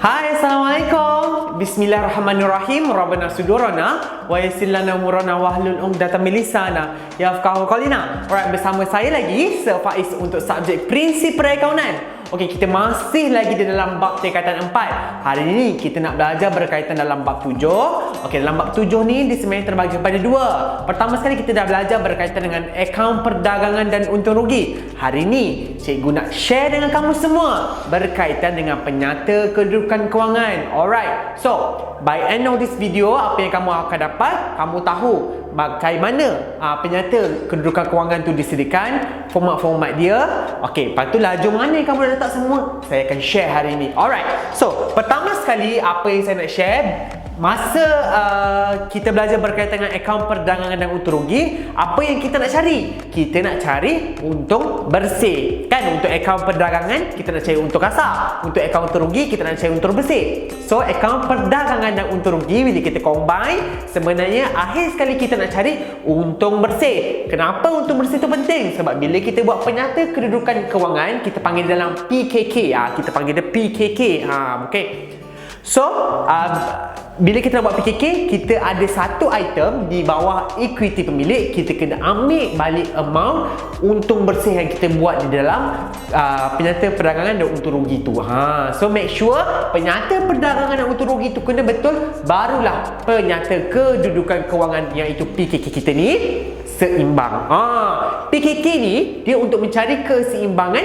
Hai, Assalamualaikum. Bismillahirrahmanirrahim. Rabbana sudurana wa yassir lana umurana wahlul 'uqdatam min lisana yafqahu qawlana. Alright, bersama saya lagi Sir Faiz untuk subjek prinsip perakaunan. Okey, kita masih lagi di dalam bab tingkatan 4. Hari ini kita nak belajar berkaitan dalam bab 7. Okey, dalam bab 7 ni dia sebenarnya terbagi kepada dua. Pertama sekali kita dah belajar berkaitan dengan akaun perdagangan dan untung rugi. Hari ini cikgu nak share dengan kamu semua berkaitan dengan penyata kedudukan kewangan. Alright. So, by end of this video, apa yang kamu akan dapat, kamu tahu bagaimana penyata kedudukan kewangan tu disediakan, format-format dia. Okey, lepas tu laju mana yang kamu dah letak semua, saya akan share hari ini. Alright. So, pertama sekali apa yang saya nak share, masa kita belajar berkaitan dengan akaun perdagangan dan untung rugi, apa yang kita nak cari? Kita nak cari untung bersih. Kan, untuk akaun perdagangan kita nak cari untung kasar, untuk akaun untung rugi kita nak cari untung bersih. So, akaun perdagangan dan untung rugi bila kita combine, sebenarnya akhir sekali kita nak cari untung bersih. Kenapa untung bersih itu penting? Sebab bila kita buat penyata kedudukan kewangan, kita panggil dalam PKK. Kita panggil dia PKK. Okay. So, bila kita nak buat PKK, kita ada satu item di bawah equity pemilik. Kita kena ambil balik amount untung bersih yang kita buat di dalam penyata perdagangan dan untung rugi tu. So make sure penyata perdagangan dan untung rugi tu kena betul, barulah penyata kedudukan kewangan yang itu PKK kita ni seimbang. PKK ni dia untuk mencari keseimbangan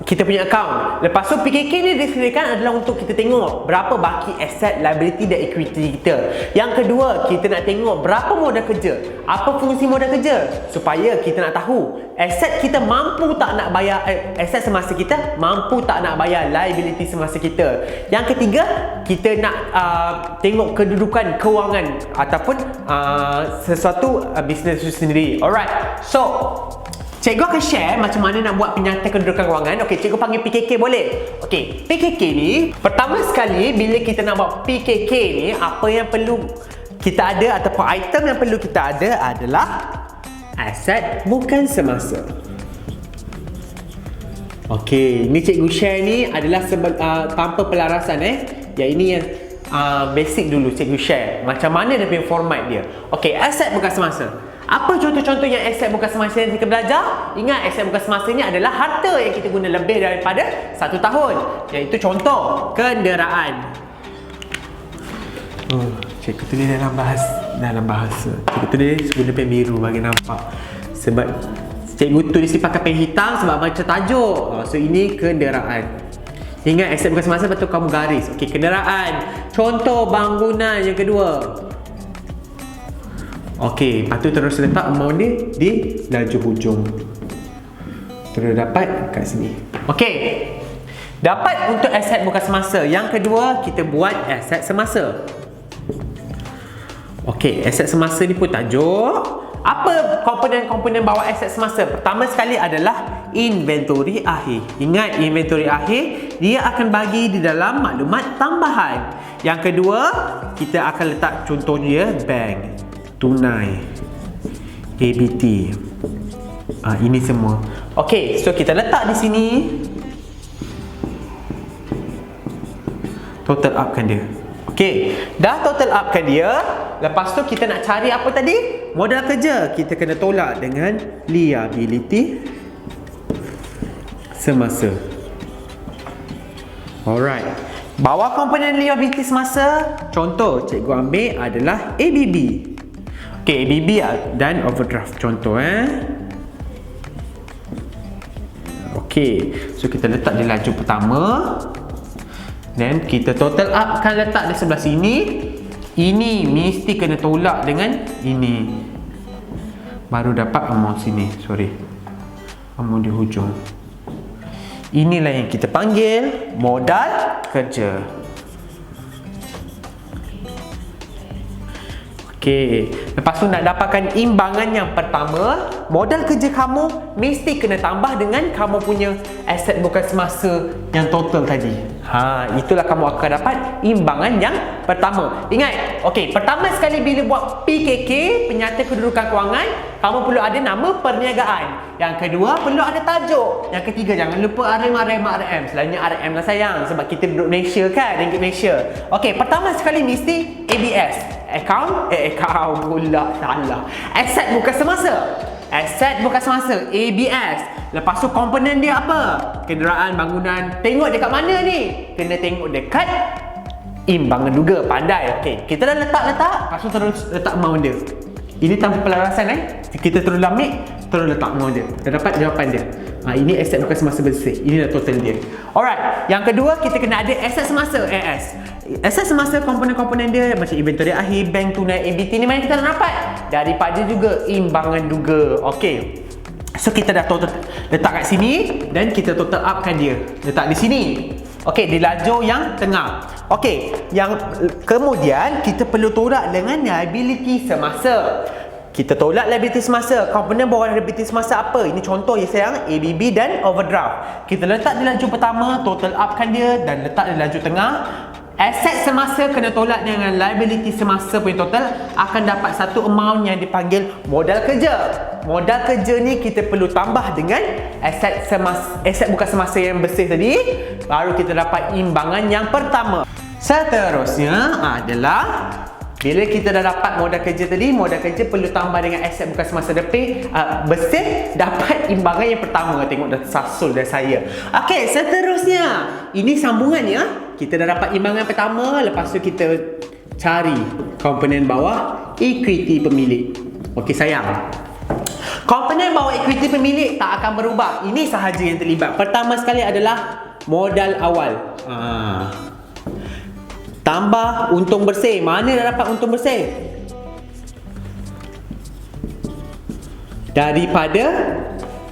kita punya akaun. Lepas tu PKK ni disediakan adalah untuk kita tengok berapa baki aset, liability dan equity kita. Yang kedua, kita nak tengok berapa modal kerja, apa fungsi modal kerja, supaya kita nak tahu aset kita mampu tak nak bayar, aset semasa kita mampu tak nak bayar liability semasa kita. Yang ketiga, kita nak tengok kedudukan kewangan ataupun sesuatu bisnes itu sendiri. Alright. So, cikgu akan share macam mana nak buat penyata kedudukan kewangan. Okey, cikgu panggil PKK boleh? Okey, PKK ni pertama sekali bila kita nak buat PKK ni, apa yang perlu kita ada ataupun item yang perlu kita ada adalah aset bukan semasa. Okey, ni cikgu share ni adalah tanpa pelarasan Yang ini yang basic dulu cikgu share. Macam mana dia punya format dia. Okey, aset bukan semasa. Apa contoh-contoh yang aset bukan semasa yang kita belajar? Ingat, aset bukan semasa ni adalah harta yang kita guna lebih daripada 1 tahun. Iaitu contoh, kenderaan. Cikgu tulis dalam bahasa. Cikgu tulis guna pen biru bagi nampak. Sebab cikgu tulis pakai pen hitam sebab baca tajuk. So ini kenderaan. Ingat, aset bukan semasa, betul kamu garis. Okey, kenderaan. Contoh bangunan yang kedua. Okey, lepas tu terus letak amount dia di laju hujung. Terus dapat kat sini. Okey. Dapat untuk aset bukan semasa. Yang kedua, kita buat aset semasa. Okey, aset semasa ni pun tajuk. Apa komponen-komponen bawah aset semasa? Pertama sekali adalah inventory akhir. Ingat, inventory akhir dia akan bagi di dalam maklumat tambahan. Yang kedua, kita akan letak contohnya bank, tunai, ABT. Ini semua. Okey, so kita letak di sini. Total upkan dia. Okey, dah total upkan dia. Lepas tu kita nak cari apa tadi? Modal kerja. Kita kena tolak dengan liability semasa. Alright. Bawah komponen liability semasa, contoh cikgu ambil adalah ABB. Okey, ABB dan overdraft contoh Okey, so kita letak di laju pertama. Dan kita total up kan letak di sebelah sini. Ini mesti kena tolak dengan ini. Baru dapat amount sini. Amount di hujung. Inilah yang kita panggil modal kerja. Okey, lepas tu nak dapatkan imbangan yang pertama, modal kerja kamu mesti kena tambah dengan kamu punya aset bukan semasa yang total tadi. Itulah kamu akan dapat imbangan yang pertama. Ingat, okey, pertama sekali bila buat PKK, penyata kedudukan kewangan, kamu perlu ada nama perniagaan. Yang kedua, perlu ada tajuk. Yang ketiga, jangan lupa RM. Selalunya RM lah sayang, sebab kita duduk Malaysia kan, ringgit Malaysia. Okey, pertama sekali mesti ABS. Account pula salah. Aset bukan semasa. Aset bukan semasa, ABS. Lepas tu komponen dia apa? Kenderaan, bangunan. Tengok dekat mana ni? Kena tengok dekat imbangan duga. Pandai. Okey, kita dah letak. Lepas tu terus letak amount dia. Ini tanpa pelarasan Kita terus ambil, terus letak amount dia. Dah dapat jawapan dia. Ini aset bukan semasa bersih. Ini dah total dia. Alright, yang kedua kita kena ada aset semasa, AS. Aset semasa, komponen-komponen dia macam inventory akhir, bank tunai, ABT ni mana kita nak dapat? Daripada juga imbangan duga. Okey. So kita dah total letak kat sini dan kita total upkan dia. Letak di sini. Okey, di lajur yang tengah. Okey, yang kemudian kita perlu tolak dengan liability semasa. Kita tolak liability semasa. Komponen bawah liability semasa apa? Ini contoh ya sayang, ABB dan overdraft. Kita letak di lajur pertama, total upkan dia dan letak di lajur tengah. Aset semasa kena tolak dengan liability semasa punya total, akan dapat satu amount yang dipanggil modal kerja. Modal kerja ni kita perlu tambah dengan aset bukan semasa yang bersih tadi, baru kita dapat imbangan yang pertama. Seterusnya adalah bila kita dah dapat modal kerja tadi, modal kerja perlu tambah dengan aset bukan semasa bersih, dapat imbangan yang pertama. Tengok dah sasul dah saya. Okey, seterusnya ini sambungannya. Kita dah dapat imbangan pertama, lepas tu kita cari komponen bawah equity pemilik. Okey sayang, komponen bawah equity pemilik tak akan berubah. Ini sahaja yang terlibat. Pertama sekali adalah modal awal. Tambah untung bersih. Mana dah dapat untung bersih? Daripada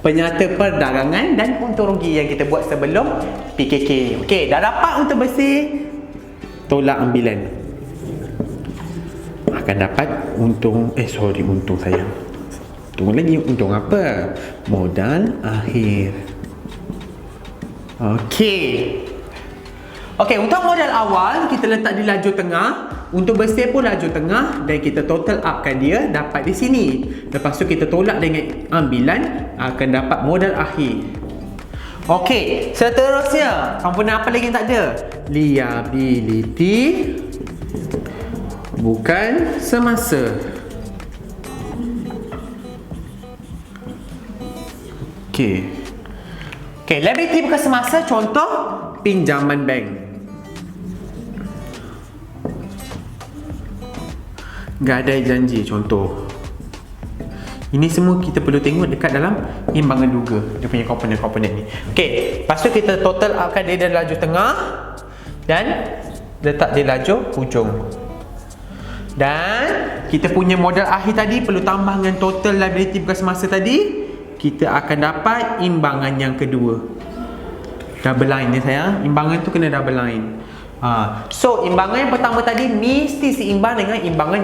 penyata perdagangan dan untung rugi yang kita buat sebelum PKK. Okey, dah dapat untung bersih, tolak ambilan. Akan dapat untung, untung sayang. Tunggu lagi, untung apa? Modal akhir. Okey, untuk modal awal kita letak di lajur tengah, untuk bersih pun lajur tengah dan kita total upkan dia dapat di sini. Lepas tu kita tolak dengan ambilan, akan dapat modal akhir. Okey, seterusnya komponen apa lagi yang tak ada? Liability bukan semasa. Okey, liability bukan semasa, contoh pinjaman bank. Gadai janji, contoh. Ini semua kita perlu tengok dekat dalam imbangan duga, dia punya komponen-komponen ni. Okey, lepas tu kita total upkan dia dalam lajur tengah dan letak di lajur hujung. Dan kita punya modal akhir tadi perlu tambah dengan total liability bukan semasa tadi, kita akan dapat imbangan yang kedua. Double line ni sayang, imbangan tu kena double line. So imbangan yang pertama tadi mesti seimbang dengan imbangan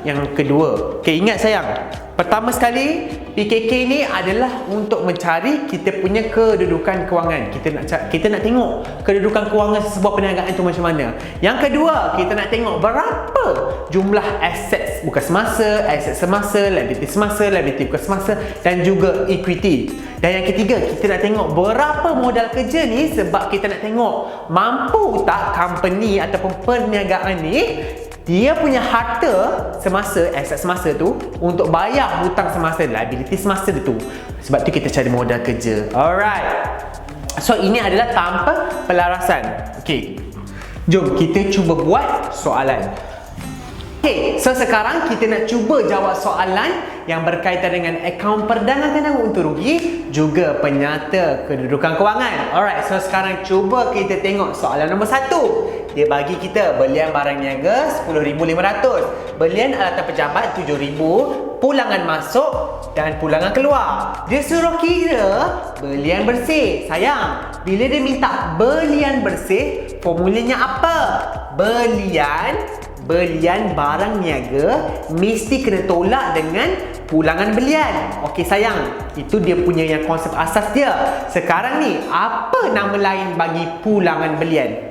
yang kedua. Okey, ingat sayang, pertama sekali PKK ni adalah untuk mencari kita punya kedudukan kewangan. Kita nak tengok kedudukan kewangan sebuah perniagaan tu macam mana. Yang kedua, kita nak tengok berapa jumlah aset bukan semasa, aset semasa, liability bukan semasa dan juga equity. Dan yang ketiga, kita nak tengok berapa modal kerja ni, sebab kita nak tengok mampu tak company ataupun perniagaan ni dia punya harta semasa, aset semasa tu untuk bayar hutang semasa, liability semasa tu. Sebab tu kita cari modal kerja. Alright. So ini adalah tanpa pelarasan. Okey, jom kita cuba buat soalan. Okay, so sekarang kita nak cuba jawab soalan yang berkaitan dengan akaun perdagangan dan untung rugi, juga penyata kedudukan kewangan. Alright, so sekarang cuba kita tengok soalan nombor 1. Dia bagi kita belian barang niaga 10,500, belian alatan pejabat 7,000, pulangan masuk dan pulangan keluar. Dia suruh kira belian bersih. Sayang, bila dia minta belian bersih, formulanya apa? Belian barang niaga mesti kena tolak dengan pulangan belian. Okey sayang, itu dia punya yang konsep asas dia. Sekarang ni, apa nama lain bagi pulangan belian?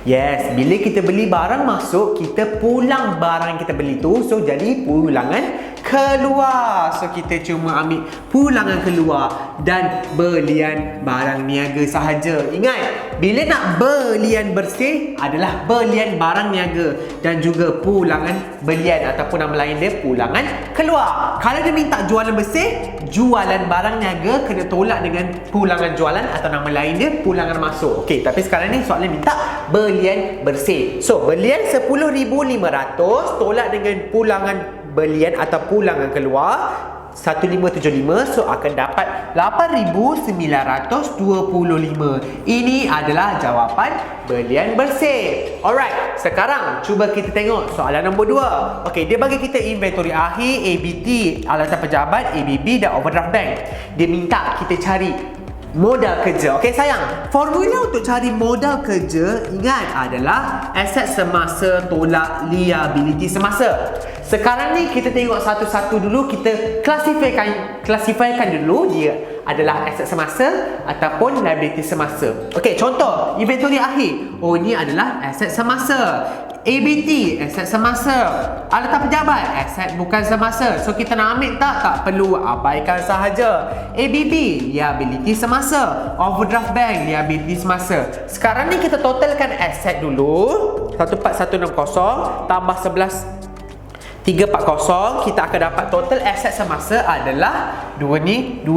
Yes, bila kita beli barang masuk, kita pulang barang yang kita beli tu, so jadi pulangan keluar. So kita cuma ambil pulangan keluar dan belian barang niaga sahaja. Ingat, bila nak belian bersih adalah belian barang niaga dan juga pulangan belian ataupun nama lain dia pulangan keluar. Kalau dia minta jualan bersih, jualan barang niaga kena tolak dengan pulangan jualan atau nama lain dia pulangan masuk. Okey, tapi sekarang ni soalan minta belian bersih. So, belian 10,500 tolak dengan pulangan belian atau pulangan keluar 1575, so akan dapat 8,925. Ini adalah jawapan belian bersih. Alright, sekarang cuba kita tengok soalan nombor 2. Okey, dia bagi kita inventory akhir, ABT, alatan pejabat, ABB dan overdraft bank. Dia minta kita cari modal kerja. Okey sayang, formula untuk cari modal kerja ingat adalah aset semasa tolak liability semasa. Sekarang ni kita tengok satu-satu dulu, kita klasifikasikan dulu dia adalah aset semasa ataupun liability semasa. Okey, contoh inventory akhir. Oh, ini adalah aset semasa. ABT, aset semasa. Alatan pejabat, aset bukan semasa. So kita nak ambil tak perlu, abaikan sahaja. ABB, liability semasa. Overdraft bank, liability semasa. Sekarang ni kita totalkan aset dulu. 14,160 tambah 11,340, kita akan dapat total aset semasa adalah 25,500.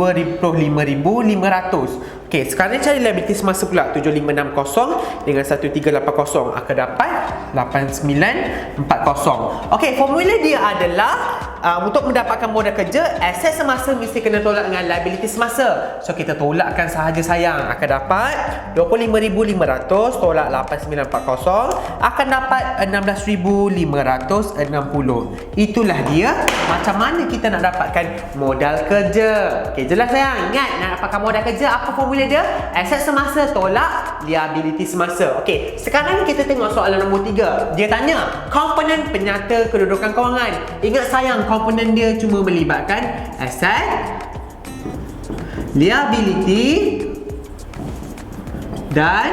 Okey, sekarang ni cari liability semasa pula. 7560 dengan 1380 akan dapat 8940. Okey, formula dia adalah untuk mendapatkan modal kerja, aset semasa mesti kena tolak dengan liability semasa. So kita tolakkan sahaja sayang, akan dapat 25,500 tolak 8940 akan dapat 16,560. Itulah dia macam mana kita nak dapatkan modal kerja. Okey, jelas sayang? Ingat, nak dapatkan modal kerja apa formula dia? Aset semasa tolak liability semasa. Okey, sekarang kita tengok soalan nombor 3. Dia tanya komponen penyata kedudukan kewangan. Ingat sayang, komponen dia cuma melibatkan aset, liability dan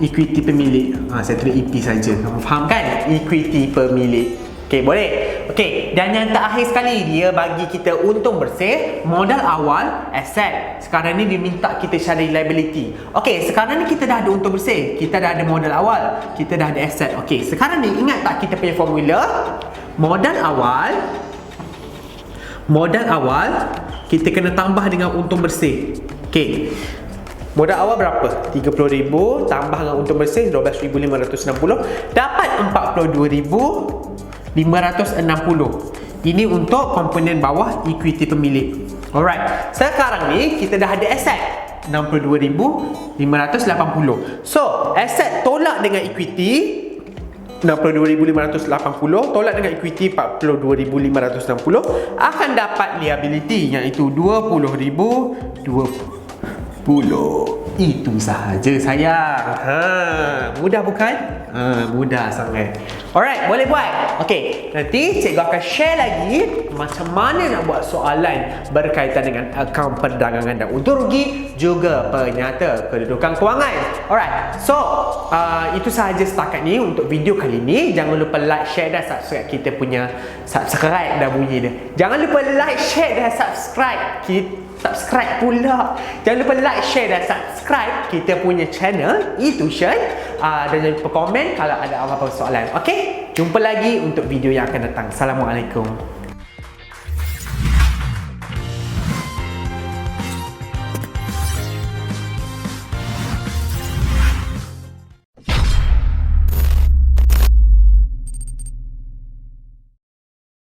equity pemilik. Saya tulis EP saja. Kamu faham kan? Equity pemilik. Okey, boleh? Okey, dan yang terakhir sekali, dia bagi kita untung bersih, modal awal, aset. Sekarang ni dia minta kita cari liability. Okey, sekarang ni kita dah ada untung bersih, kita dah ada modal awal, kita dah ada aset. Okey, sekarang ni ingat tak kita punya formula? Modal awal kita kena tambah dengan untung bersih. Okey, modal awal berapa? 30,000 tambah dengan untung bersih 12,560 dapat 42,560. Ini untuk komponen bawah equity pemilik. Alright, sekarang ni kita dah ada aset 62,580. So, aset tolak dengan equity 62,580 tolak dengan equity 42,560 akan dapat liability iaitu 20,020. Itu sahaja sayang. Mudah bukan? Mudah sangat. Alright, boleh buat. Okey, nanti cikgu akan share lagi macam mana nak buat soalan berkaitan dengan akaun perdagangan dan untung rugi, juga penyata kedudukan kewangan. Alright, so itu sahaja setakat ni untuk video kali ni. Jangan lupa like, share dan subscribe kita punya subscribe dah bunyi dia. Jangan lupa like, share dan subscribe pula. Jangan lupa like, share dan subscribe kita punya channel e-tuition. Dan jangan lupa komen kalau ada apa-apa soalan. Okey, jumpa lagi untuk video yang akan datang. Assalamualaikum.